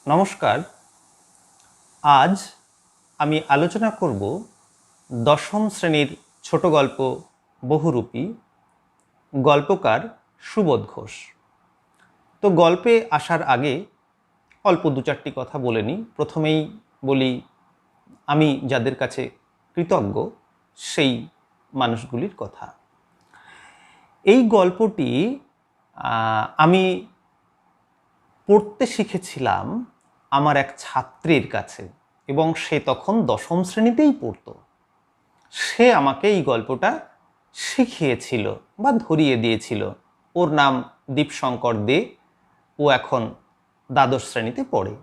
নমস্কার। আজ আমি আলোচনা করব দশম শ্রেণীর ছোট গল্প বহুরূপী, গল্পকার সুবোধ ঘোষ। তো গল্পে আসার আগে অল্প দু চারটি কথা বলে নিই। প্রথমেই বলি, আমি যাদের কাছে কৃতজ্ঞ সেই মানুষগুলির কথা। এই গল্পটি আমি পড়তে শিখেছিলাম আমার এক ছাত্রের কাছে, এবং সে তখন দশম শ্রেণীতেই পড়তো। সে আমাকে এই গল্পটা শিখিয়েছিল বা ধরিয়ে দিয়েছিল। ওর নাম দীপশঙ্কর দে। ও এখন দ্বাদশ শ্রেণীতে পড়ে।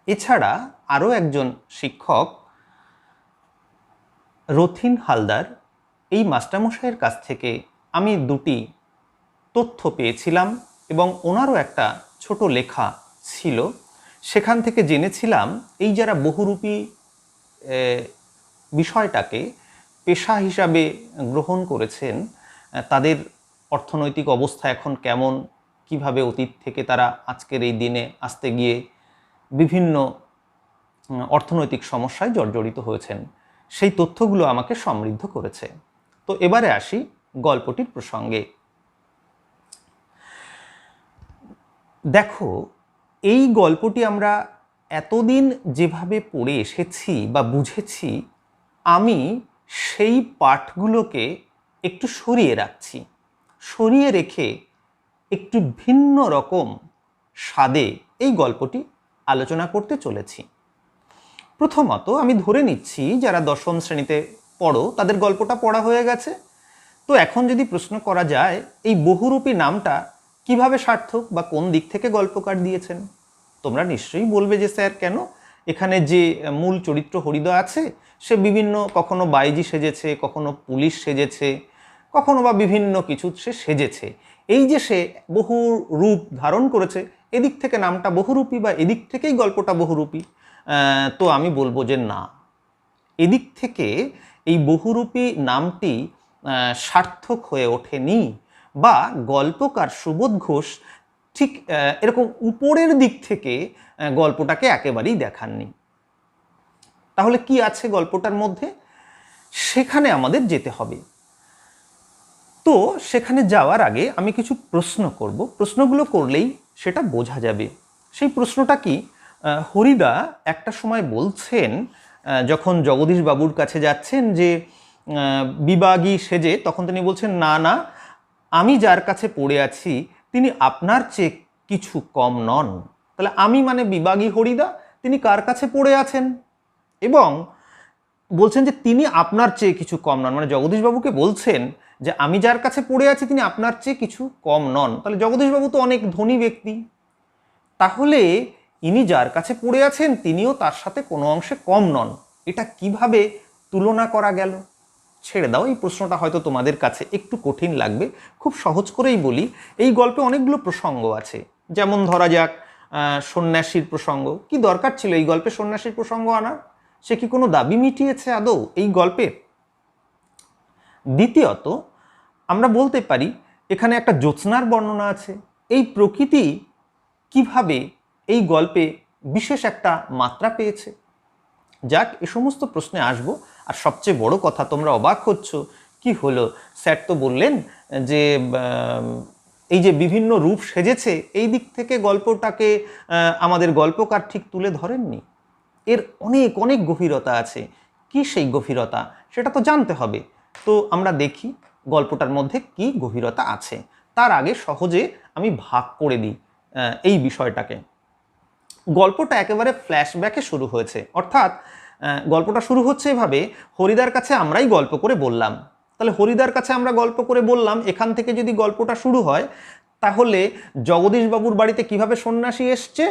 এছাড়া আরও একজন শিক্ষক রথিন হালদার, এই মাস্টারমশাইয়ের কাছ থেকে আমি দুটি তথ্য পেয়েছিলাম এবং ওনারও একটা ছোট লেখা ছিল। সেখান থেকে জেনেছিলাম এই যারা বহুরূপী বিষয়টাকে পেশা হিসাবে গ্রহণ করেছেন, তাদের অর্থনৈতিক অবস্থা এখন কেমন, কিভাবে অতীত থেকে তারা আজকের এই দিনে আসতে গিয়ে বিভিন্ন অর্থনৈতিক সমস্যায় জর্জরিত হয়েছেন, সেই তথ্যগুলো আমাকে সমৃদ্ধ করেছে। তো এবারে আসি গল্পটির প্রসঙ্গে। দেখো, এই গল্পটি আমরা এতদিন যেভাবে পড়ে এসেছি বা বুঝেছি, আমি সেই পাঠগুলোকে একটু সরিয়ে রাখছি। সরিয়ে রেখে একটু ভিন্ন রকম স্বাদে এই গল্পটি আলোচনা করতে চলেছি। প্রথমত আমি ধরে নিচ্ছি যারা দশম শ্রেণীতে পড়ো তাদের গল্পটা পড়া হয়ে গেছে। তো এখন যদি প্রশ্ন করা যায়, এই বহুরূপী নামটা কিভাবে সার্থক বা কোন দিক থেকে গল্পকার দিয়েছেন, তোমরা নিশ্চয়ই বলবে যে স্যার কেন, এখানে যে মূল চরিত্র হরিদা আছে সে বিভিন্ন, কখনো বাইজি সেজেছে, কখনো পুলিশ সেজেছে, কখনো বা বিভিন্ন কিছু সে সেজেছে। এই যে সে বহু রূপ ধারণ করেছে, এদিক থেকে নামটা বহুরূপী বা এদিক থেকেই গল্পটা বহুরূপী। তো আমি বলবো যে না, এদিক থেকে এই বহুরূপী নামটি সার্থক হয়ে ওঠেনি, বা গল্পকার সুবোধ ঘোষ ঠিক এরকম উপরের দিক থেকে গল্পটাকে একেবারেই দেখাননি। তাহলে কি আছে গল্পটার মধ্যে, সেখানে আমাদের যেতে হবে। তো সেখানে যাওয়ার আগে আমি কিছু প্রশ্ন করব, প্রশ্নগুলো করলেই সেটা বোঝা যাবে। সেই প্রশ্নটা কি, হরিদা একটা সময় বলছেন, যখন জগদীশ বাবুর কাছে যাচ্ছেন যে বিবাগী সেজে, তখন তিনি বলছেন না না, আমি যার কাছে পড়ে আছি তিনি আপনার চেয়ে কিছু কম নন। তাহলে আমি মানে বিবাগী হরিদা, তিনি কার কাছে পড়ে আছেন, এবং বলছেন যে তিনি আপনার চেয়ে কিছু কম নন, মানে জগদীশবাবুকে বলছেন যে আমি যার কাছে পড়ে আছি তিনি আপনার চেয়ে কিছু কম নন। তাহলে জগদীশবাবু তো অনেক ধনী ব্যক্তি, তাহলে ইনি যার কাছে পড়ে আছেন তিনিও তার সাথে কোনো অংশে কম নন। এটা কিভাবে তুলনা করা গেল? ছেড়ে দাও, এই প্রশ্নটা হয়তো তোমাদের কাছে একটু কঠিন লাগবে। খুব সহজ করেই বলি, এই গল্পে অনেকগুলো প্রসঙ্গ আছে। যেমন ধরা যাক সন্ন্যাসীর প্রসঙ্গ। কি দরকার ছিল এই গল্পে সন্ন্যাসীর প্রসঙ্গ আনার? সে কি কোনো দাবি মিটিয়েছে আদৌ এই গল্পের? দ্বিতীয়ত, আমরা বলতে পারি এখানে একটা জ্যোৎস্নার বর্ণনা আছে। এই প্রকৃতি কিভাবে এই গল্পে বিশেষ একটা মাত্রা পেয়েছে? যাক, এ সমস্ত প্রশ্নে আসবো। আর সবচেয়ে বড় কথা, তোমরা অবাক হচ্ছ, কি হলো স্যার তো বললেন যে এই যে বিভিন্ন রূপ সেজেছে, এই দিক থেকে গল্পটাকে আমাদের গল্পকার ঠিক তুলে ধরেননি। এর অনেক অনেক গভীরতা আছে। কি সেই গভীরতা, সেটা তো জানতে হবে। তো আমরা দেখি গল্পটার মধ্যে কি গভীরতা আছে। তার আগে সহজে আমি ভাগ করে দিই এই বিষয়টাকে। গল্পটা একেবারে ফ্ল্যাশব্যাকে শুরু হয়েছে, অর্থাৎ গল্পটা শুরু হচ্ছে এভাবে, হরিদার কাছে আমরাই গল্প করে বললাম। তাহলে হরিদার কাছে আমরা গল্প করে বললাম, এখান থেকে যদি গল্পটা শুরু হয়, তাহলে জগদীশবাবুর বাড়িতে কিভাবে সন্ন্যাসী এসছে,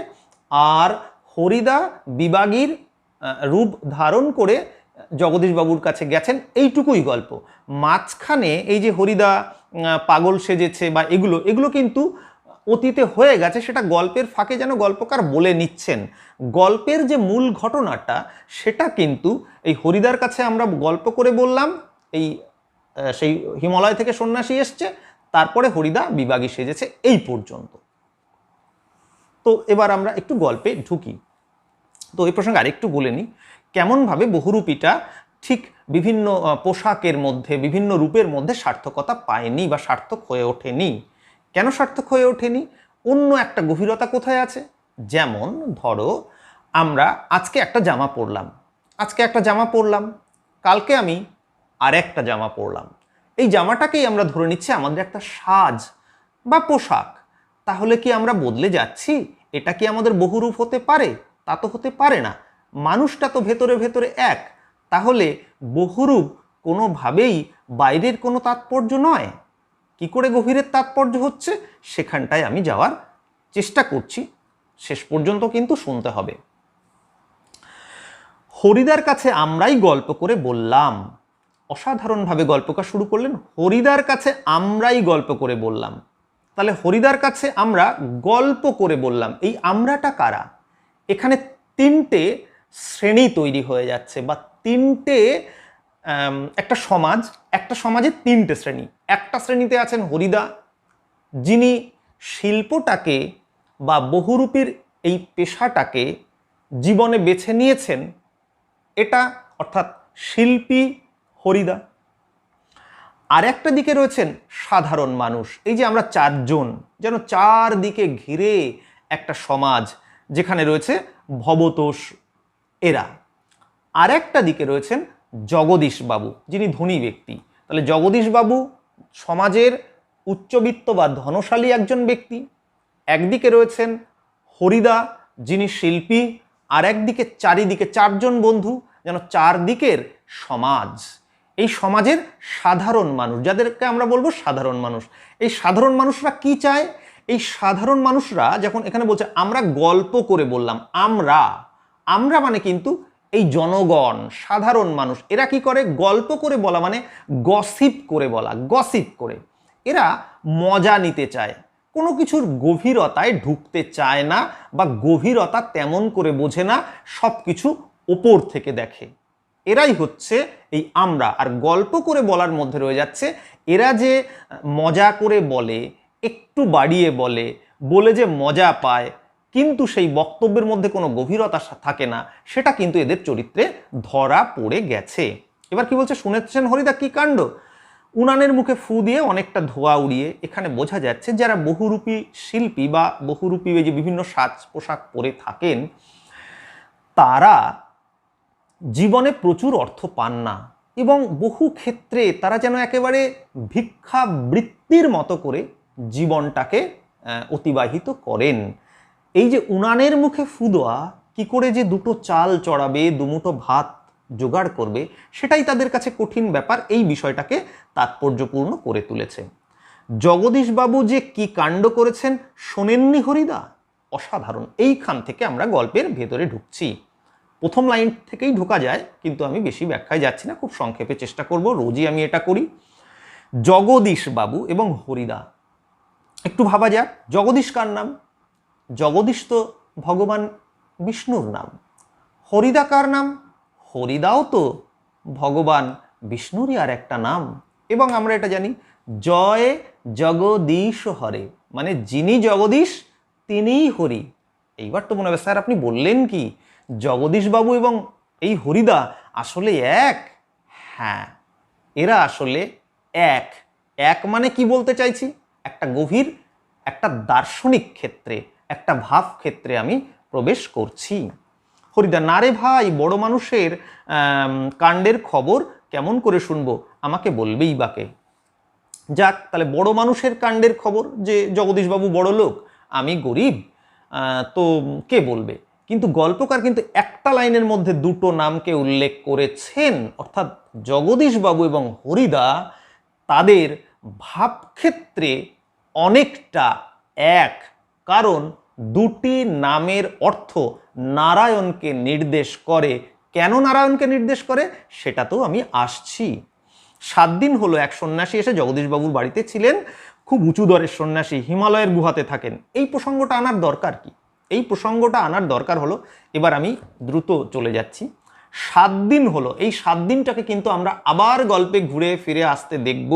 আর হরিদা বিবাগীর রূপ ধারণ করে জগদীশবাবুর কাছে গেছেন, এইটুকুই গল্প। মাঝখানে এই যে হরিদা পাগল সেজেছে বা এগুলো এগুলো কিন্তু অতীতে হয়ে গেছে, সেটা গল্পের ফাঁকে যেন গল্পকার বলে নিচ্ছেন। গল্পের যে মূল ঘটনাটা সেটা কিন্তু এই হরিদার কাছে আমরা গল্প করে বললাম, এই সেই হিমালয় থেকে সন্ন্যাসী এসছে, তারপরে হরিদা বিবাগী সেজেছে, এই পর্যন্ত। তো এবার আমরা একটু গল্পে ঢুকি। তো এই প্রসঙ্গে আরেকটু বলে নিই কেমনভাবে বহুরূপীটা ঠিক বিভিন্ন পোশাকের মধ্যে, বিভিন্ন রূপের মধ্যে সার্থকতা পায়নি বা সার্থক হয়ে ওঠেনি। কেন সার্থক হয়ে ওঠেনি? অন্য একটা গভীরতা কোথায় আছে? যেমন ধরো আমরা আজকে একটা জামা পরলাম, কালকে আমি আর একটা জামা পরলাম। এই জামাটাকেই আমরা ধরে নিচ্ছি আমাদের একটা সাজ বা পোশাক। তাহলে কি আমরা বদলে যাচ্ছি? এটা কি আমাদের বহুরূপ হতে পারে? তা তো হতে পারে না। মানুষটা তো ভেতরে ভেতরে এক। তাহলে বহুরূপ কোনোভাবেই বাইরের কোনো তাৎপর্য নয়। কি করে গভীরের তাৎপর্য হচ্ছে সেখানটায় আমি যাওয়ার চেষ্টা করছি, শেষ পর্যন্ত কিন্তু শুনতে হবে। হরিদার কাছে আমরাই গল্প করে বললাম। অসাধারণভাবে গল্পটা শুরু করলেন, হরিদার কাছে আমরাই গল্প করে বললাম। তাহলে হরিদার কাছে আমরা গল্প করে বললাম, এই আমরাটা কারা? এখানে তিনটে শ্রেণী তৈরি হয়ে যাচ্ছে, বা তিনটে একটা সমাজের তিনটে শ্রেণী। একটা শ্রেণীতে আছেন হরিদা, যিনি শিল্পটাকে বা বহুরূপীর এই পেশাটাকে জীবনে বেছে নিয়েছেন, এটা অর্থাৎ শিল্পী হরিদা। আর একটা দিকে রয়েছেন সাধারণ মানুষ। এই যে আমরা চারজন, যেন চারদিকে ঘিরে একটা সমাজ যেখানে রয়েছে ভবতোষ এরা। আর একটা দিকে রয়েছেন জগদীশবাবু, যিনি ধনী ব্যক্তি। তাহলে জগদীশবাবু সমাজের উচ্চবিত্ত বা ধনশালী একজন ব্যক্তি। একদিকে রয়েছেন হরিদা, যিনি শিল্পী। আর একদিকে চারিদিকে চারজন বন্ধু, যেন চারদিকের সমাজ। এই সমাজের সাধারণ মানুষ, যাদেরকে আমরা বলবো সাধারণ মানুষ। এই সাধারণ মানুষরা কি চায়? এই সাধারণ মানুষরা যখন এখানে বলছে আমরা গল্প করে বললাম, আমরা মানে কিন্তু এই জনগণ, সাধারণ মানুষ। এরা কি করে? গল্প করে বলা মানে গসিপ করে বলা, গসিপ করে। এরা মজা নিতে চায়, কোনো কিছুর গভীরতায় ঢুকতে চায় না, বা গভীরতা তেমন করে বোঝে না, সব কিছু ওপর থেকে দেখে। এরাই হচ্ছে এই আমরা। আর গল্প করে বলার মধ্যে রয়ে যাচ্ছে এরা যে মজা করে বলে, একটু বাড়িয়ে বলে যে মজা পায়, কিন্তু সেই বক্তব্যের মধ্যে কোনো গভীরতা থাকে না, সেটা কিন্তু এদের চরিত্রে ধরা পড়ে গেছে। এবার কি বলছে শুনেছেন হরিদা কি কাণ্ড? উনানের মুখে ফু দিয়ে অনেকটা ধোঁয়া উড়িয়ে। এখানে বোঝা যাচ্ছে যারা বহুরূপী শিল্পী বা বহুরূপী যে বিভিন্ন সাজ পোশাক পরে থাকেন, তারা জীবনে প্রচুর অর্থ পান না, এবং বহু ক্ষেত্রে তারা যেন একেবারে ভিক্ষাবৃত্তির মতো করে জীবনটাকে অতিবাহিত করেন। এই যে উনানের মুখে ফু দেওয়া, কি করে যে দুটো চাল চড়াবে, দুমুঠো ভাত জোগাড় করবে, সেটাই তাদের কাছে কঠিন ব্যাপার। এই বিষয়টাকে তাৎপর্যপূর্ণ করে তুলেছে। জগদীশবাবু যে কি কাণ্ড করেছেন শোনেননি হরিদা? অসাধারণ। এইখান থেকে আমরা গল্পের ভেতরে ঢুকছি। প্রথম লাইন থেকেই ঢোকা যায়, কিন্তু আমি বেশি ব্যাখ্যায় যাচ্ছি না, খুব সংক্ষেপে চেষ্টা করব, রোজই আমি এটা করি। জগদীশবাবু এবং হরিদা, একটু ভাবা যাক, জগদীশ কার নাম? জগদীশ তো ভগবান বিষ্ণুর নাম। হরিদা কার নাম? হরিদাও তো ভগবান বিষ্ণুরই আর একটা নাম। এবং আমরা এটা জানি, জয় জগদীশ হরে, মানে যিনি জগদীশ তিনিই হরি। এইবার তো মনে হবে স্যার আপনি বললেন কি জগদীশবাবু এবং এই হরিদা আসলে এক? হ্যাঁ, এরা আসলে এক। এক মানে কি বলতে চাইছি? একটা গভীর, একটা দার্শনিক ক্ষেত্রে, একটা ভাব ক্ষেত্রে আমি প্রবেশ করছি। হরিদা, না রে ভাই, বড় মানুষের কাণ্ডের খবর কেমন করে শুনবো, আমাকে বলবেই বাকে। যাক, তাহলে বড় মানুষের কাণ্ডের খবর, যে জগদীশবাবু বড় লোক, আমি গরিব, তো কে বলবে? কিন্তু গল্পকার কিন্তু একটা লাইনের মধ্যে দুটো নামকে উল্লেখ করেছেন, অর্থাৎ জগদীশবাবু এবং হরিদা তাদের ভাবক্ষেত্রে অনেকটা এক। কারণ দুটি নামের অর্থ নারায়ণকে নির্দেশ করে। কেন নারায়ণকে নির্দেশ করে সেটাতেও আমি আসছি। 7 দিন হলো এক সন্ন্যাসী এসে জগদীশবাবুর বাড়িতে ছিলেন, খুব উঁচু দরের সন্ন্যাসী, হিমালয়ের গুহাতে থাকেন। এই প্রসঙ্গটা আনার দরকার কি? এই প্রসঙ্গটা আনার দরকার হলো, এবার আমি দ্রুত চলে যাচ্ছি। 7 দিন হলো, এই 7 দিনটাকে কিন্তু আমরা আবার গল্পে ঘুরে ফিরে আসতে দেখব,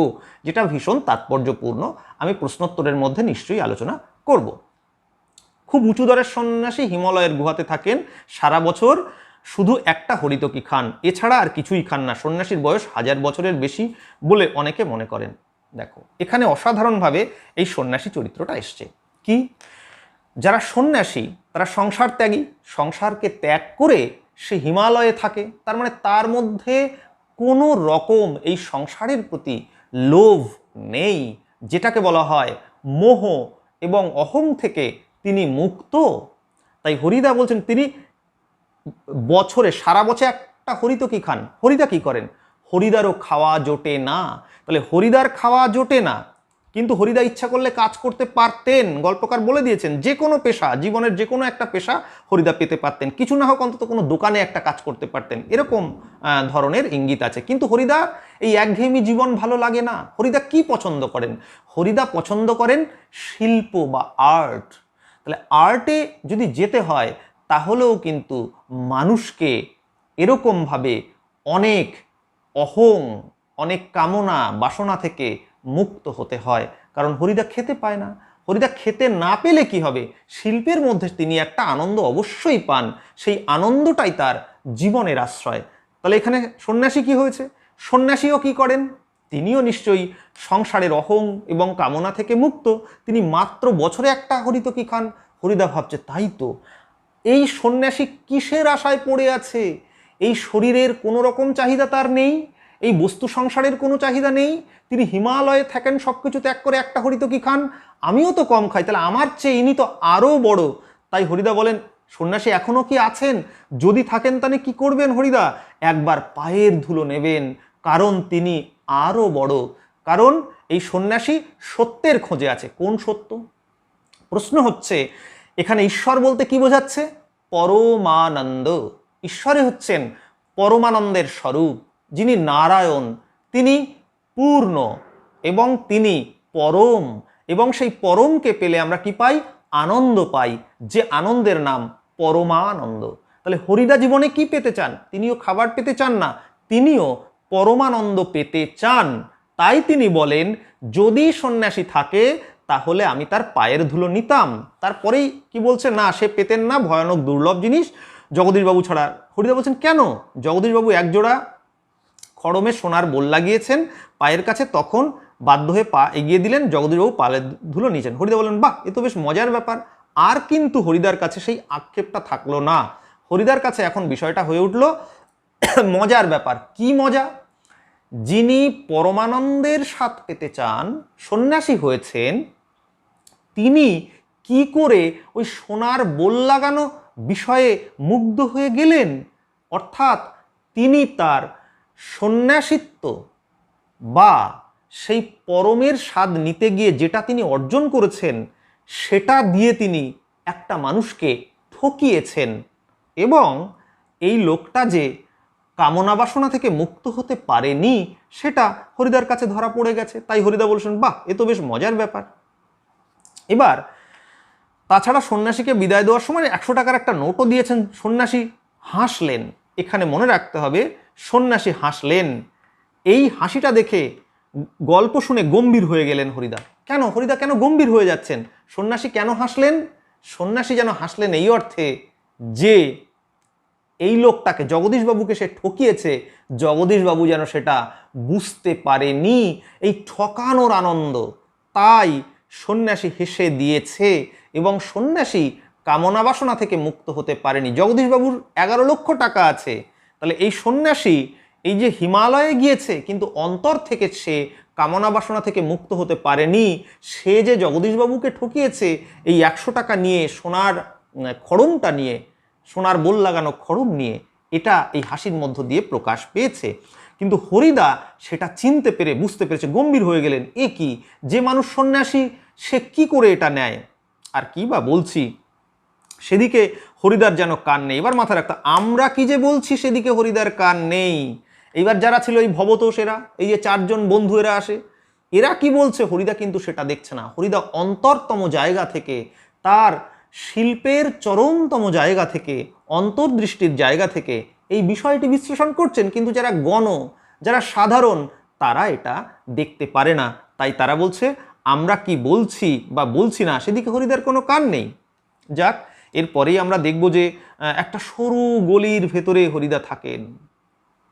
যেটা ভীষণ তাৎপর্যপূর্ণ। আমি প্রশ্নোত্তরের মধ্যে নিশ্চয়ই আলোচনা করব। খুব উঁচু দরের সন্ন্যাসী হিমালয়ের গুহাতে থাকেন, সারা বছর শুধু একটা হরিতকি খান, এছাড়া আর কিছুই খান না। সন্ন্যাসীর বয়স 1000 বছরের বেশি বলে অনেকে মনে করেন। দেখো এখানে অসাধারণভাবে এই সন্ন্যাসী চরিত্রটা এসছে। কি, যারা সন্ন্যাসী তারা সংসার ত্যাগী, সংসারকে ত্যাগ করে সে হিমালয়ে থাকে, তার মানে তার মধ্যে কোনো রকম এই সংসারের প্রতি লোভ নেই, যেটাকে বলা হয় মোহ এবং অহং থেকে তিনি মুক্ত। তাই হরিদা বলছেন তিনি বছরে সারা বছর একটা হরিতকি খান। হরিদা কি করেন? হরিদারও খাওয়া জোটে না। তাহলে হরিদার খাওয়া জোটে না, কিন্তু হরিদা ইচ্ছা করলে কাজ করতে পারতেন। গল্পকার বলে দিয়েছেন যে কোনো পেশা, জীবনের যে কোনো একটা পেশা হরিদা পেতে পারতেন, কিছু না হোক অন্তত কোনো দোকানে একটা কাজ করতে পারতেন, এরকম ধরনের ইঙ্গিত আছে। কিন্তু হরিদা এই একঘেয়েমি জীবন ভালো লাগে না। হরিদা কি পছন্দ করেন? হরিদা পছন্দ করেন শিল্প বা আর্ট। তাহলে আর্টে যদি যেতে হয় তাহলেও কিন্তু মানুষকে এরকমভাবে অনেক অহং, অনেক কামনা বাসনা থেকে মুক্ত হতে হয়। কারণ হরিদা খেতে পায় না। হরিদা খেতে না পেলে কি হবে? শিল্পের মধ্যে তিনি একটা আনন্দ অবশ্যই পান, সেই আনন্দটাই তার জীবনের আশ্রয়। তাহলে এখানে সন্ন্যাসী কি হয়েছে? সন্ন্যাসীও কি করেন? তিনিও নিশ্চয়ই সংসারের অহং এবং কামনা থেকে মুক্ত। তিনি মাত্র বছরে একটা হরিতকি খান। হরিদা ভাবছে তাই তো, এই সন্ন্যাসী কিসের আশায় পড়ে আছে? এই শরীরের কোনো রকম চাহিদা তার নেই, এই বস্তু সংসারের কোনো চাহিদা নেই, তিনি হিমালয়ে থাকেন, সব কিছু ত্যাগ করে একটা হরিতকি খান। আমিও তো কম খাই, তাহলে আমার চেয়ে ইনি তো আরও বড়। তাই হরিদা বলেন, সন্ন্যাসী এখনও কি আছেন? যদি থাকেন তাহলে কি করবেন হরিদা? একবার পায়ের ধুলো নেবেন, কারণ তিনি আরও বড়। কারণ এই সন্ন্যাসী সত্যের খোঁজে আছে। কোন সত্য? প্রশ্ন হচ্ছে এখানে ঈশ্বর বলতে কি বোঝাচ্ছে? পরমানন্দ। ঈশ্বরে হচ্ছেন পরমানন্দের স্বরূপ, যিনি নারায়ণ, তিনি পূর্ণ এবং তিনি পরম। এবং সেই পরমকে পেলে আমরা কি পাই? আনন্দ পাই, যে আনন্দের নাম পরমানন্দ। তাহলে হরিদা জীবনে কি পেতে চান? তিনিও খাবার পেতে চান না, তিনিও পরমানন্দ পেতে চান। তাই তিনি বলেন যদি সন্ন্যাসী থাকে তাহলে আমি তার পায়ের ধুলো নিতাম। তারপরেই কি বলছে? না, সে পেতেন না, ভয়ানক দুর্লভ জিনিস জগদীশবাবু ছাড়া। হরিদা বলছেন কেন? জগদীশবাবু একজোড়া খড়মে সোনার বোল লাগিয়েছেন পায়ের কাছে, তখন বাধ্য হয়ে পা এগিয়ে দিলেন, জগদীশবাবু পায়ের ধুলো নিয়েছেন। হরিদা বলেন বাহ, এ তো বেশ মজার ব্যাপার। আর কিন্তু হরিদার কাছে সেই আক্ষেপটা থাকলো না। হরিদার কাছে এখন বিষয়টা হয়ে উঠল মজার ব্যাপার। কি মজা? যিনি পরমানন্দের স্বাদ পেতে চান, সন্ন্যাসী হয়েছেন, তিনি কি করে ওই সোনার বোল লাগানো বিষয়ে মুগ্ধ হয়ে গেলেন? অর্থাৎ তিনি তার সন্ন্যাসিত্ব বা সেই পরমের স্বাদ নিতে গিয়ে যেটা তিনি অর্জন করেছেন, সেটা দিয়ে তিনি একটা মানুষকে ঠকিয়েছেন। এবং এই লোকটা যে কামনা বাসনা থেকে মুক্ত হতে পারেনি, সেটা হরিদার কাছে ধরা পড়ে গেছে। তাই হরিদা বলছেন বাহ, এ তো বেশ মজার ব্যাপার। এবার তাছাড়া সন্ন্যাসীকে বিদায় দেওয়ার সময় 100 টাকার একটা নোটও দিয়েছেন। সন্ন্যাসী হাসলেন। এখানে মনে রাখতে হবে, সন্ন্যাসী হাসলেন। এই হাসিটা দেখে গল্প শুনে গম্ভীর হয়ে গেলেন হরিদা। কেন হরিদা কেন গম্ভীর হয়ে যাচ্ছেন? সন্ন্যাসী কেন হাসলেন? সন্ন্যাসী যেন হাসলেন এই অর্থে যে এই লোকটাকে, জগদীশবাবুকে সে ঠকিয়েছে, জগদীশবাবু যেন সেটা বুঝতে পারেনি, এই ঠকানোর আনন্দ। তাই সন্ন্যাসী হেসে দিয়েছে এবং সন্ন্যাসী কামনা বাসনা থেকে মুক্ত হতে পারেনি। জগদীশবাবুর 11 লক্ষ টাকা আছে, তাহলে এই সন্ন্যাসী এই যে হিমালয়ে গিয়েছে কিন্তু অন্তর থেকে সে কামনা বাসনা থেকে মুক্ত হতে পারেনি। সে যে জগদীশবাবুকে ঠকিয়েছে এই 100 টাকা নিয়ে, সোনার খড়মটা নিয়ে, সোনার বোল লাগানো খড়ম নিয়ে, এটা এই হাসির মধ্য দিয়ে প্রকাশ পেয়েছে। কিন্তু হরিদা সেটা চিনতে পেরে, বুঝতে পেরেছে, গম্ভীর হয়ে গেলেন। এ কি, যে মানুষ সন্ন্যাসী সে কি করে এটা নেয়? আর কি বা বলছি, সেদিকে হরিদার যেন কান নেই। এবার মাথা রাখতে, আমরা কি যে বলছি সেদিকে হরিদার কান নেই। এইবার যারা ছিল এই ভবতোষেরা, এই যে 4 জন বন্ধু এরা আসে, এরা কি বলছে হরিদা কিন্তু সেটা দেখছে না। হরিদা অন্তরতম জায়গা থেকে, তার শিল্পের চরমতম জায়গা থেকে, অন্তর্দৃষ্টির জায়গা থেকে এই বিষয়টি বিশ্লেষণ করছেন। কিন্তু যারা গণ, যারা সাধারণ, তারা এটা দেখতে পারে না। তাই তারা বলছে আমরা কি বলছি বা বলছি না সেদিকে হরিদার কোনো কান নেই। যাক, এরপরেই আমরা দেখব যে একটা সরু গলির ভেতরে হরিদা থাকেন।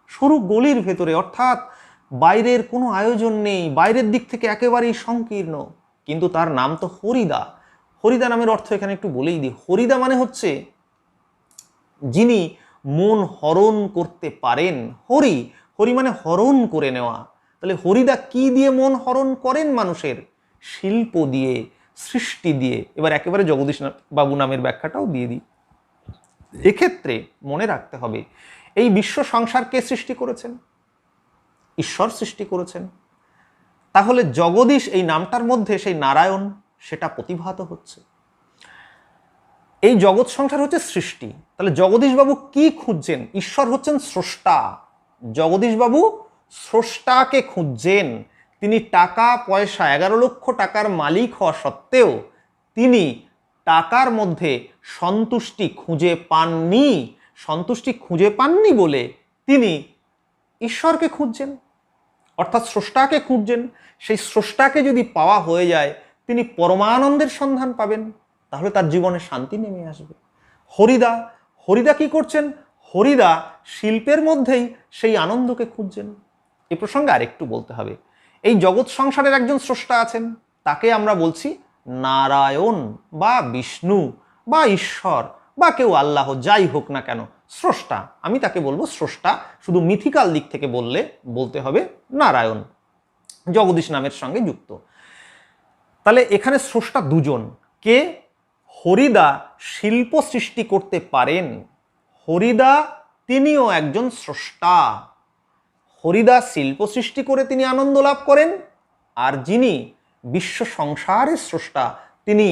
সরু গলির ভেতরে, অর্থাৎ বাইরের কোনো আয়োজন নেই, বাইরের দিক থেকে একেবারেই সংকীর্ণ, কিন্তু তার নাম তো হরিদা। হরিদা নামের অর্থ এখানে একটু বলেই দিই। হরিদা মানে হচ্ছে যিনি মন হরণ করতে পারেন। হরি, হরি মানে হরণ করে নেওয়া। তাহলে হরিদা কি দিয়ে মন হরণ করেন মানুষের? শিল্প দিয়ে, সৃষ্টি দিয়ে। এবার একেবারে জগদীশ বাবু নামের ব্যাখ্যাটাও দিয়ে দিই। এক্ষেত্রে মনে রাখতে হবে, এই বিশ্ব সংসার কে সৃষ্টি করেছেন? ঈশ্বর সৃষ্টি করেছেন। তাহলে জগদীশ এই নামটার মধ্যে সেই নারায়ণ সেটা প্রতিভাত হচ্ছে। এই জগৎ সংসার হচ্ছে সৃষ্টি। তাহলে জগদীশবাবু কি খুঁজছেন? ঈশ্বর হচ্ছেন স্রষ্টা। জগদীশবাবু স্রষ্টাকে খুঁজছেন। তিনি টাকা পয়সা 11 লক্ষ টাকার মালিক হওয়া সত্ত্বেও তিনি টাকার মধ্যে সন্তুষ্টি খুঁজে পাননি। সন্তুষ্টি খুঁজে পাননি বলে তিনি ঈশ্বরকে খুঁজছেন, অর্থাৎ স্রষ্টাকে খুঁজছেন। সেই স্রষ্টাকে যদি পাওয়া হয়ে যায়, তিনি পরমানন্দের সন্ধান পাবেন, তাহলে তার জীবনে শান্তি নেমে আসবে। হরিদা, হরিদা কি করছেন? হরিদা শিল্পের মধ্যেই সেই আনন্দকে খুঁজছেন। এ প্রসঙ্গে আরেকটু বলতে হবে, এই জগৎ সংসারের একজন স্রষ্টা আছেন, তাকে আমরা বলছি নারায়ণ বা বিষ্ণু বা ঈশ্বর বা কেউ আল্লাহ, যাই হোক না কেন, স্রষ্টা। আমি তাকে বলবো স্রষ্টা। শুধু মিথিক্যাল দিক থেকে বলতে হবে নারায়ণ, জগদীশ নামের সঙ্গে যুক্ত। তাহলে এখানে স্রষ্টা দুজন। কে? হরিদা শিল্প সৃষ্টি করতে পারেন। হরিদা তিনিও একজন স্রষ্টা। হরিদা শিল্প সৃষ্টি করে তিনি আনন্দ লাভ করেন, আর যিনি বিশ্ব সংসারের স্রষ্টা তিনি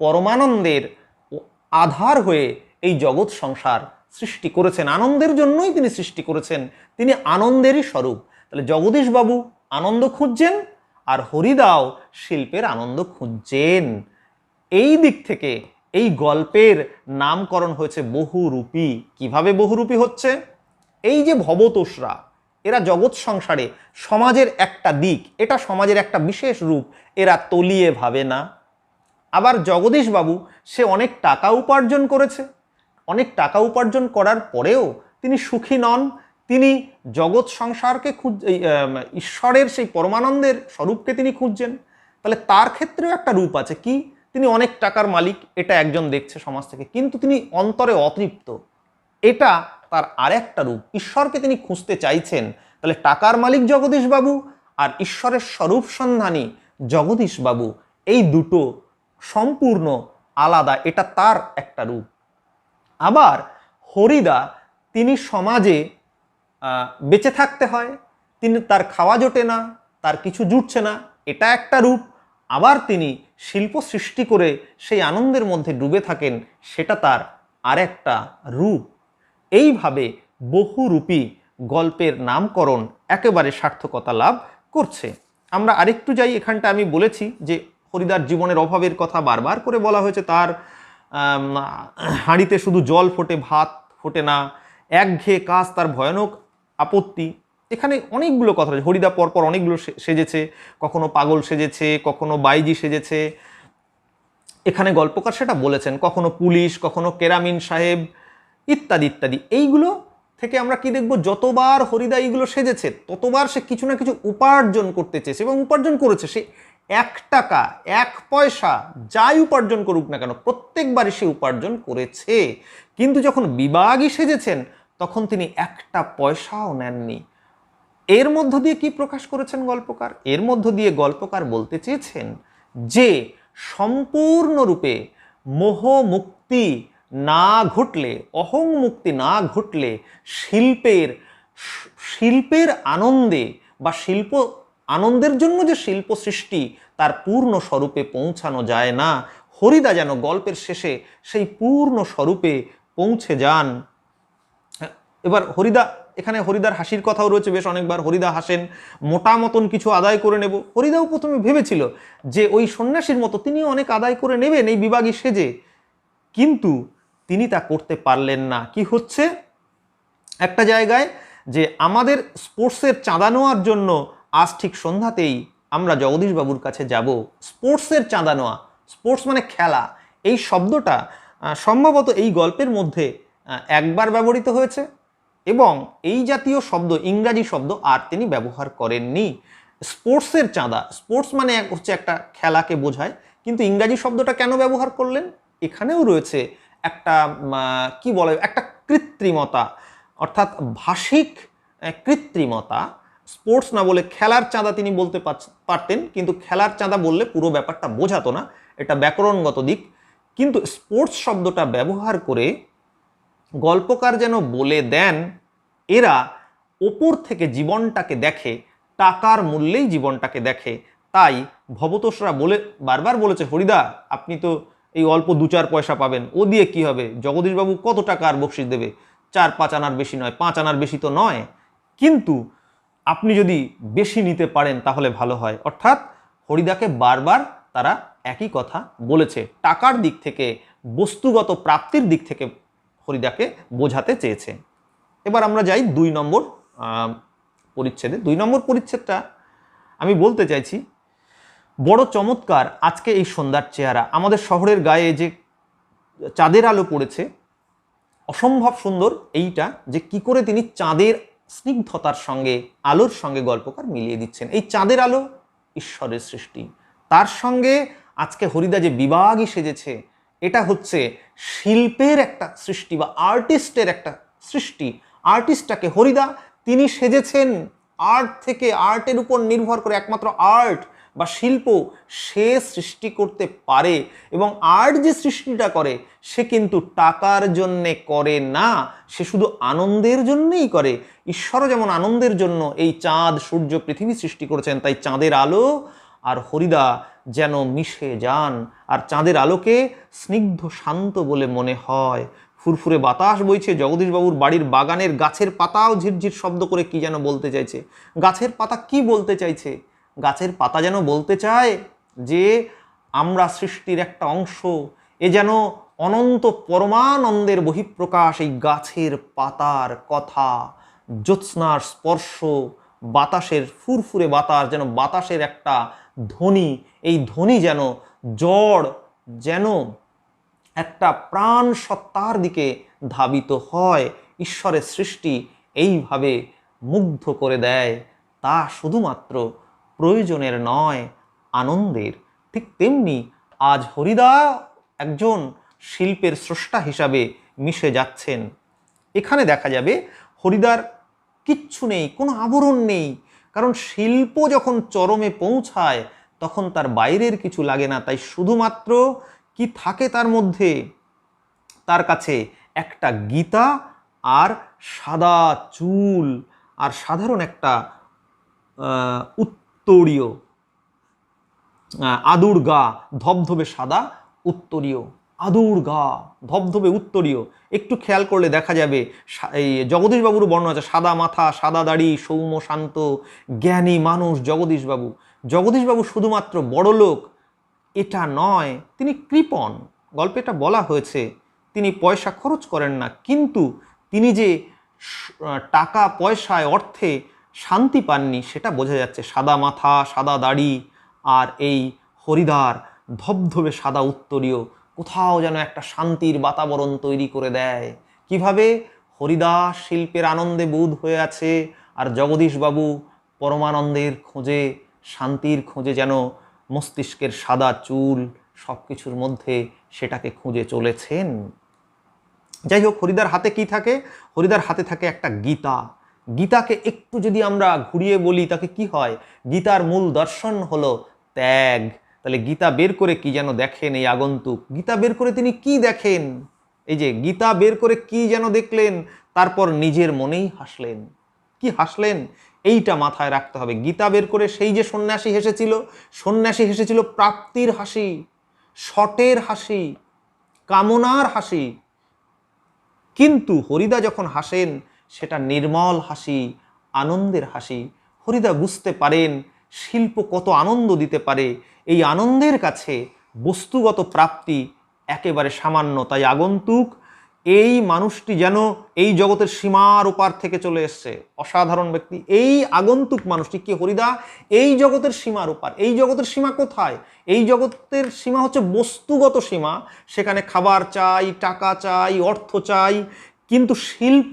পরমানন্দের আধার হয়ে এই জগৎ সংসার সৃষ্টি করেছেন। আনন্দের জন্যই তিনি সৃষ্টি করেছেন, তিনি আনন্দেরই স্বরূপ। তাহলে জগদীশবাবু আনন্দ খুঁজছেন, আর হরিদাও শিল্পের আনন্দ খুঁজছেন। এই দিক থেকে এই গল্পের নামকরণ হয়েছে বহুরূপী। কিভাবে বহুরূপী হচ্ছে? এই যে ভবতোষরা, এরা জগৎ সংসারে সমাজের একটা দিক, এটা সমাজের একটা বিশেষ রূপ, এরা তলিয়ে ভাবে না। আবার জগদীশবাবু সে অনেক টাকা উপার্জন করেছে, অনেক টাকা উপার্জন করার পরেও তিনি সুখী নন। তিনি জগৎ সংসারকে ঈশ্বরের সেই পরমানন্দের স্বরূপকে তিনি খুঁজছেন। তাহলে তার ক্ষেত্রেও একটা রূপ আছে। কি? তিনি অনেক টাকার মালিক, এটা একজন দেখছে সমাজ থেকে, কিন্তু তিনি অন্তরে অতৃপ্ত, এটা তার আরেকটা রূপ। ঈশ্বরকে তিনি খুঁজতে চাইছেন। তাহলে টাকার মালিক জগদীশবাবু আর ঈশ্বরের স্বরূপ সন্ধানী জগদীশবাবু, এই দুটো সম্পূর্ণ আলাদা, এটা তার একটা রূপ। আবার হরিদা, তিনি সমাজে বেঁচে থাকতে হয়, তিনি তার খাওয়া জোটে না, তার কিছু জুটছে না, এটা একটা রূপ। আবার তিনি শিল্প সৃষ্টি করে সেই আনন্দের মধ্যে ডুবে থাকেন, সেটা তার আরেকটা রূপ। এইভাবে বহুরূপী গল্পের নামকরণ একেবারে সার্থকতা লাভ করছে। আমরা আরেকটু যাই। এখানটা আমি বলেছি যে হরিদার জীবনের অভাবের কথা বারবার করে বলা হয়েছে। তার হাঁড়িতে শুধু জল ফোটে, ভাত ফোটে না, একঘেয়ে কাজ তার ভয়ানক আপত্তি। এখানে অনেকগুলো কথা আছে। হরিদা পরপর অনেকগুলো সেজেছে, কখনো পাগল সেজেছে, কখনো বাইজি সেজেছে, এখানে গল্পকার সেটা বলেছেন, কখনো পুলিশ, কখনো কেরামিন সাহেব, ইত্যাদি ইত্যাদি। এইগুলো থেকে আমরা কি দেখব? যতবার হরিদা এইগুলো সেজেছে, ততবার সে কিছু না কিছু উপার্জন করতে চেয়েছে এবং উপার্জন করেছে। সে 1 টাকা 1 পয়সা যাই উপার্জন করুক না কেন, প্রত্যেকবারই সে উপার্জন করেছে। কিন্তু যখন বিবাগী সেজেছেন, তখন তিনি 1টা পয়সাও নেননি। এর মধ্য দিয়ে কি প্রকাশ করেছেন গল্পকার? এর মধ্য দিয়ে গল্পকার বলতে চেয়েছেন যে সম্পূর্ণরূপে মোহ মুক্তি না ঘটলে, অহং মুক্তি না ঘটলে শিল্পের আনন্দে বা শিল্প আনন্দের জন্য যে শিল্প সৃষ্টি, তার পূর্ণ স্বরূপে পৌঁছানো যায় না। হরিদা যেন গল্পের শেষে সেই পূর্ণ স্বরূপে পৌঁছে যান। এবার হরিদা, এখানে হরিদার হাসির কথাও রয়েছে বেশ অনেকবার। হরিদা হাসেন, মোটা মতন কিছু আদায় করে নেব। হরিদাও প্রথমে ভেবেছিল যে ওই সন্ন্যাসীর মতো তিনিও অনেক আদায় করে নেবেন এই বিবাগী সেজে, কিন্তু তিনি তা করতে পারলেন না। কি হচ্ছে একটা জায়গায় যে আমাদের স্পোর্টসের চাঁদা নেওয়ার জন্য আজ ঠিক সন্ধ্যাতেই আমরা জগদীশবাবুর কাছে যাব। স্পোর্টসের চাঁদা নেওয়া, স্পোর্টস মানে খেলা, এই শব্দটা সম্ভবত এই গল্পের মধ্যে একবার ব্যবহৃত হয়েছে এবং এই জাতীয় শব্দ, ইংরাজি শব্দ আর তিনি ব্যবহার করেননি। স্পোর্টসের চাঁদা, স্পোর্টস মানে হচ্ছে একটা খেলাকে বোঝায়, কিন্তু ইংরাজি শব্দটা কেন ব্যবহার করলেন? এখানেও রয়েছে একটা কি বলে, একটা কৃত্রিমতা, অর্থাৎ ভাষিক কৃত্রিমতা। স্পোর্টস না বলে খেলার চাঁদা তিনি বলতে পারতেন, কিন্তু খেলার চাঁদা বললে পুরো ব্যাপারটা বোঝাতো না, এটা ব্যাকরণগত দিক। কিন্তু স্পোর্টস শব্দটা ব্যবহার করে গল্পকার যেন বলে দেন এরা ওপর থেকে জীবনটাকে দেখে, টাকার মূল্যেই জীবনটাকে দেখে। তাই ভবতোষরা বারবার বলেছে, হরিদা আপনি তো এই অল্প 2-4 পয়সা পাবেন, ও দিয়ে কি হবে, জগদীশবাবু কত টাকা আর বকশিস দেবে, 4-5 আনার বেশি নয়, 5 আনার বেশি তো নয়, কিন্তু আপনি যদি বেশি নিতে পারেন তাহলে ভালো হয়। অর্থাৎ হরিদাকে বারবার তারা একই কথা বলেছে, টাকার দিক থেকে, বস্তুগত প্রাপ্তির দিক থেকে হরিদাকে বোঝাতে চেয়েছে। এবার আমরা যাই 2 নম্বর পরিচ্ছেদে। 2 নম্বর পরিচ্ছেদটা আমি বলতে চাইছি বড় চমৎকার। আজকে এই সন্ধ্যার চেহারা, আমাদের শহরের গায়ে যে চাঁদের আলো পড়েছে, অসম্ভব সুন্দর এইটা যে কি করে তিনি চাঁদের স্নিগ্ধতার সঙ্গে, আলোর সঙ্গে গল্পকার মিলিয়ে দিচ্ছেন। এই চাঁদের আলো ঈশ্বরের সৃষ্টি, তার সঙ্গে আজকে হরিদা যে বিভাগই সেজেছে, এটা হচ্ছে শিল্পের একটা সৃষ্টি বা আর্টিস্টের একটা সৃষ্টি। আর্টিস্টটাকে হরিদা, তিনি সেজেছেন আর্ট থেকে, আর্টের উপর নির্ভর করে, একমাত্র আর্ট বা শিল্প সে সৃষ্টি করতে পারে। এবং আর্ট যে সৃষ্টিটা করে সে কিন্তু টাকার জন্যে করে না, সে শুধু আনন্দের জন্যই করে। ঈশ্বরও যেমন আনন্দের জন্য এই চাঁদ, সূর্য, পৃথিবী সৃষ্টি করেছেন, তাই চাঁদের আলো আর হরিদা যেন মিশে যান, আর চাঁদের আলোকে স্নিগ্ধ শান্ত বলে মনে হয়। ফুরফুরে বাতাস বইছে, জগদীশবাবুর বাড়ির বাগানের গাছের পাতাও ঝিরঝির শব্দ করে কি যেন বলতে চাইছে। গাছের পাতা কি বলতে চাইছে? গাছের পাতা যেন বলতে চায় যে আমরা সৃষ্টির একটা অংশ, এ যেন অনন্ত পরমানন্দের বহিঃপ্রকাশ। এই গাছের পাতার কথা, জ্যোৎস্নার স্পর্শ, বাতাসের ফুরফুরে বাতাস যেন বাতাসের একটা ধ্বনি, এই ধ্বনি যেন জড়, যেন একটা প্রাণ সত্তার দিকে ধাবিত হয়। ঈশ্বরের সৃষ্টি এইভাবে মুগ্ধ করে দেয়, তা শুধুমাত্র প্রয়োজনের নয়, আনন্দের। ঠিক তেমনি আজ হরিদা একজন শিল্পের স্রষ্টা হিসাবে মিশে যাচ্ছেন। এখানে দেখা যাবে হরিদার কিচ্ছু নেই, কোনো আবরণ নেই, কারণ শিল্প যখন চরমে পৌঁছায় তখন তার বাইরের কিছু লাগে না। তাই শুধুমাত্র কি থাকে তার মধ্যে, তার কাছে একটা গীতা আর সাদা চুল আর সাধারণ একটা উত্তরীয় আদুর গা, ধবধবে সাদা উত্তরীয়, আদুর গা, ধবধবে উত্তরীয়। একটু খেয়াল করলে দেখা যাবে এই জগদীশবাবুর বর্ণনা আছে, সাদা মাথা, সাদা দাড়ি, সৌম্য শান্ত জ্ঞানী মানুষ জগদীশবাবু। জগদীশবাবু শুধুমাত্র বড়লোক এটা নয়, তিনি কৃপণ। গল্পে এটা বলা হয়েছে তিনি পয়সা খরচ করেন না, কিন্তু তিনি যে টাকা পয়সায়, অর্থে শান্তি পাননি সেটা বোঝা যাচ্ছে। সাদা মাথা, সাদা দাড়ি আর এই হরিদার ধবধবে সাদা উত্তরীয় কোথাও যেন একটা শান্তির বাতাবরণ তৈরি করে দেয়। কিভাবে? হরিদা শিল্পের আনন্দে বুঁদ হয়ে আছে, আর জগদীশবাবু পরমানন্দের খোঁজে, শান্তির খোঁজে যেন মস্তিষ্কের সাদা চুল সব কিছুর মধ্যে সেটাকে খুঁজে চলেছেন। যাই হোক, হরিদার হাতে কি থাকে? হরিদার হাতে থাকে একটা গীতা। গীতাকে একটু যদি আমরা ঘুরিয়ে বলি তাকে কি হয়? গীতার মূল দর্শন হলো ত্যাগ। তাহলে গীতা বের করে কি যেন দেখেন এই আগন্তুক, গীতা বের করে তিনি কি দেখেন? এই যে গীতা বের করে কি যেন দেখলেন, তারপর নিজের মনেই হাসলেন। কি হাসলেন এইটা মাথায় রাখতে হবে। গীতা বের করে সেই যে সন্ন্যাসী হেসেছিল, সন্ন্যাসী হেসেছিল প্রাপ্তির হাসি, শটের হাসি, কামনার হাসি। কিন্তু হরিদা যখন হাসেন সেটা নির্মল হাসি, আনন্দের হাসি। হরিদা বুঝতে পারেন শিল্প কত আনন্দ দিতে পারে, এই আনন্দের কাছে বস্তুগত প্রাপ্তি একেবারে সামান্য। তাই আগন্তুক এই মানুষটি যেন এই জগতের সীমার ওপার থেকে চলে এসছে, অসাধারণ ব্যক্তি। এই আগন্তুক মানুষটি কি হরিদা এই জগতের সীমার ওপার। এই জগতের সীমা কোথায়? এই জগতের সীমা হচ্ছে বস্তুগত সীমা, সেখানে খাবার চাই, টাকা চাই, অর্থ চাই, কিন্তু শিল্প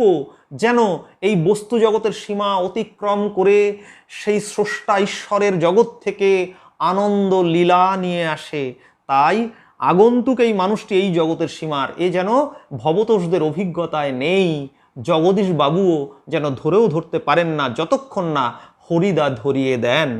যেন এই বস্তু জগতের সীমা অতিক্রম করে সেই স্রষ্টা ঈশ্বরের জগৎ থেকে আনন্দ লীলা নিয়ে আসে। তাই আগন্তুক এই মানুষটি এই জগতের সীমার, এ যেন ভবতোষদের অভিজ্ঞতায় নেই। জগদীশ বাবুও যেন ধরেও ধরতে পারেন না যতক্ষণ না হরিদা ধরিয়ে দেন।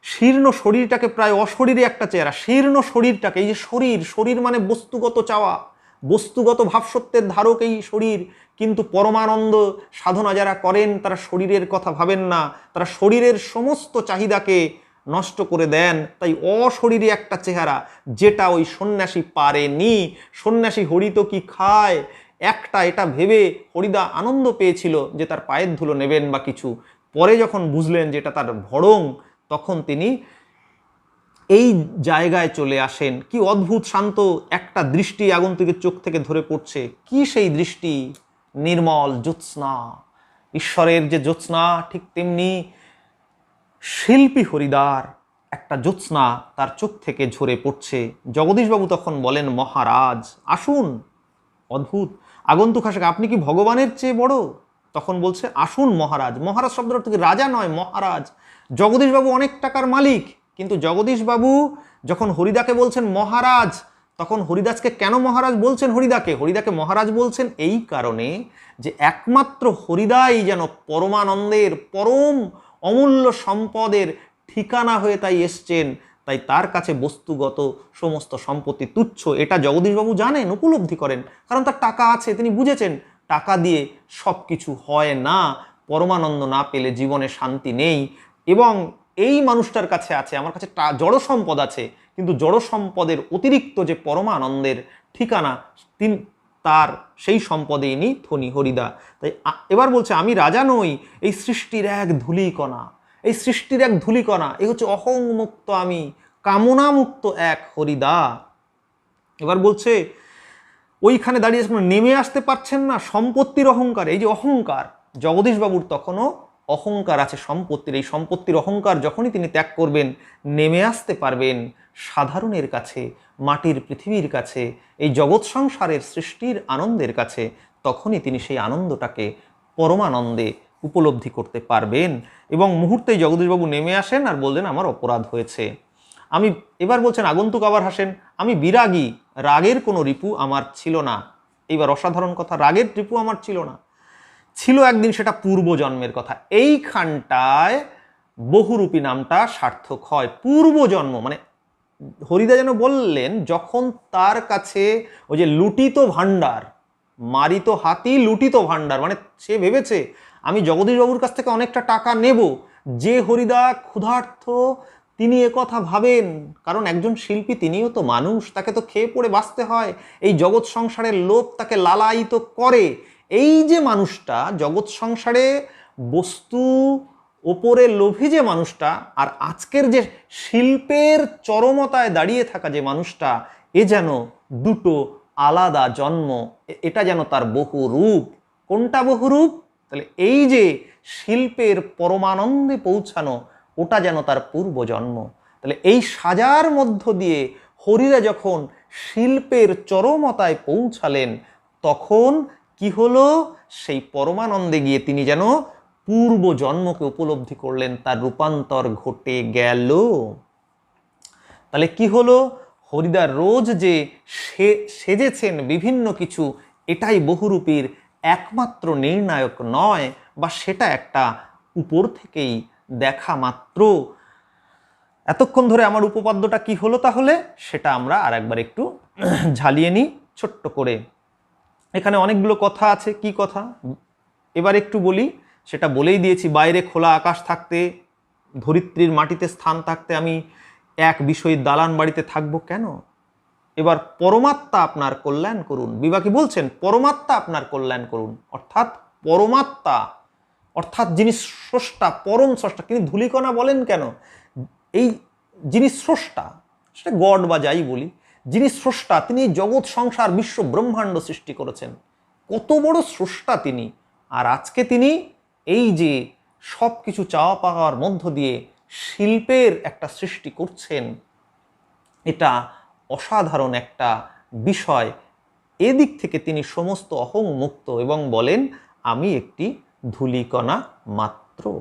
শীর্ণ শরীরটাকে, প্রায় অশরীরে একটা চেহারা, শীর্ণ শরীরটাকে, এই যে শরীর, শরীর মানে বস্তুগত চাওয়া, বস্তুগত ভাবসত্বের ধারক এই শরীর, কিন্তু পরমানন্দ সাধনা যারা করেন তারা শরীরের কথা ভাবেন না, তারা শরীরের সমস্ত চাহিদাকে নষ্ট করে দেন। তাই অশরীরে একটা চেহারা, যেটা ওই সন্ন্যাসী পারেনি। সন্ন্যাসী হরি তো কি খায় একটা, এটা ভেবে হরিদা আনন্দ পেয়েছিল যে তার পায়ের ধুলো নেবেন বা কিছু। পরে যখন বুঝলেন যে এটা তার ভড়ং, তখন তিনি এই জায়গায় চলে আসেন। কি অদ্ভুত শান্ত একটা দৃষ্টি আগন্তুকের চোখ থেকে ধরে পড়ছে। কি সেই দৃষ্টি? নির্মল জ্যোৎস্না, ঈশ্বরের যে জ্যোৎস্না, ঠিক তেমনি শিল্পী হরিদার একটা জ্যোৎস্না তার চোখ থেকে ঝরে পড়ছে। জগদীশবাবু তখন বলেন, মহারাজ আসুন। অদ্ভুত, আগন্তুক হাসে, আপনি কি ভগবানের চেয়ে বড়? তখন বলছে, আসুন মহারাজ। মহারাজ শব্দটা থেকে রাজা নয়, মহারাজ। জগদীশবাবু অনেক টাকার মালিক, কিন্তু জগদীশবাবু যখন হরিদাকে বলছেন মহারাজ, তখন হরিদাসকে কেন মহারাজ বলছেন? হরিদাকে মহারাজ বলছেন এই কারণে যে একমাত্র হরিদাই যেন পরমানন্দের, পরম অমূল্য সম্পদের ঠিকানা হয়ে তাই এসছেন। তাই তার কাছে বস্তুগত সমস্ত সম্পত্তি তুচ্ছ, এটা জগদীশবাবু জানেন, উপলব্ধি করেন, কারণ তার টাকা আছে। তিনি বুঝেছেন টাকা দিয়ে সব কিছু হয় না, পরমানন্দ না পেলে জীবনে শান্তি নেই। এবং এই মানুষটার কাছে আছে, আমার কাছে জড় সম্পদ আছে, কিন্তু জড় সম্পদের অতিরিক্ত যে পরমানন্দের ঠিকানা, তিনি তার সেই সম্পদে ইনি ধনী হরিদা। তাই এবার বলছে, আমি রাজা নই, এই সৃষ্টির এক ধূলিকণা, এই সৃষ্টির এক ধূলিকণা, এই হচ্ছে অহং মুক্ত আমি, কামনা মুক্ত এক হরিদা। এবার বলছে, ওইখানে দাঁড়িয়ে নেমে আসতে পারছেন না সম্পত্তির অহংকার। এই যে অহংকার, জগদীশবাবুর তখনও অহংকার আছে সম্পত্তির। এই সম্পত্তির অহংকার যখনই তিনি ত্যাগ করবেন, নেমে আসতে পারবেন সাধারণের কাছে, মাটির পৃথিবীর কাছে, এই জগৎ সংসারের সৃষ্টির আনন্দের কাছে, তখনই তিনি সেই আনন্দটাকে পরমানন্দে উপলব্ধি করতে পারবেন। এবং মুহূর্তেই জগদীশবাবু নেমে আসেন আর বললেন, আমার অপরাধ হয়েছে। আমি, এবার বলছেন আগন্তুক আবার হাসেন, আমি বিরাগী, রাগের কোনো রিপু আমার ছিল না। এইবার অসাধারণ কথা, রাগের রিপু আমার ছিল না, ছিল একদিন, সেটা পূর্বজন্মের কথা। এইখানটায় বহুরূপী নামটা সার্থক হয়। পূর্বজন্ম মানে হরিদা যেন বললেন, যখন তার কাছে ওই যে লুটিত ভাণ্ডার, মারিত হাতি লুটিত ভাণ্ডার, মানে সে ভেবেছে আমি জগদীশবাবুর কাছ থেকে অনেকটা টাকা নেব। যে হরিদা ক্ষুধার্ত, তিনি একথা ভাবেন, কারণ একজন শিল্পী, তিনিও তো মানুষ, তাকে তো খেয়ে পড়ে বাঁচতে হয়। এই জগৎ সংসারের লোভ তাকে লালায়িত করে। এই যে মানুষটা জগৎ সংসারে বস্তু ওপরে লোভী যে মানুষটা, আর আজকের যে শিল্পের চরমতায় দাঁড়িয়ে থাকা যে মানুষটা, এ যেন দুটো আলাদা জন্ম, এটা যেন তার বহু রূপ। কোনটা বহু রূপ? তাহলে এই যে শিল্পের পরমানন্দে পৌঁছানো, ওটা যেন তার পূর্বজন্ম। তাহলে এই সাজার মধ্য দিয়ে হরিরা যখন শিল্পের চরমতায় পৌঁছালেন, তখন কি হলো? সেই পরমানন্দে গিয়ে তিনি যেন পূর্বজন্মকে উপলব্ধি করলেন, তার রূপান্তর ঘটে গেল। তাহলে কি হলো? হরিদা রোজ যে সেজেছেন বিভিন্ন কিছু, এটাই বহুরূপীর একমাত্র নির্ণায়ক নয়, বা সেটা একটা উপর থেকেই দেখা মাত্র। এতক্ষণ ধরে আমার উপপাদ্যটা কি হলো তাহলে, সেটা আমরা আর একবার একটু ঝালিয়ে নিই ছোট্ট করে। এখানে অনেকগুলো কথা আছে, কি কথা এবার একটু বলি। সেটা বলেই দিয়েছি, বাইরে খোলা আকাশ থাকতে, ধরিত্রীর মাটিতে স্থান থাকতে আমি এক বিষয়ীর দালান বাড়িতে থাকবো কেন? এবার পরমাত্মা আপনার কল্যাণ করুন, বিবাকি বলছেন পরমাত্মা আপনার কল্যাণ করুন, অর্থাৎ পরমাত্মা, অর্থাৎ যিনি স্রষ্টা, পরম স্রষ্টা। তিনি ধূলিকণা বলেন কেন? এই যিনি স্রষ্টা, সেটা গড বা যাই বলি, যিনি স্রষ্টা, তিনি জগৎ সংসার বিশ্ব ব্রহ্মাণ্ড সৃষ্টি করেছেন। কত বড় স্রষ্টা তিনি। আর আজকে তিনি এই যে সব কিছু চাওয়া পাওয়ার মধ্য দিয়ে শিল্পের একটা সৃষ্টি করছেন, এটা অসাধারণ একটা বিষয়। এদিক থেকে তিনি সমস্ত অহং মুক্ত এবং বলেন, আমি একটি ধূলিকণা মাত্র।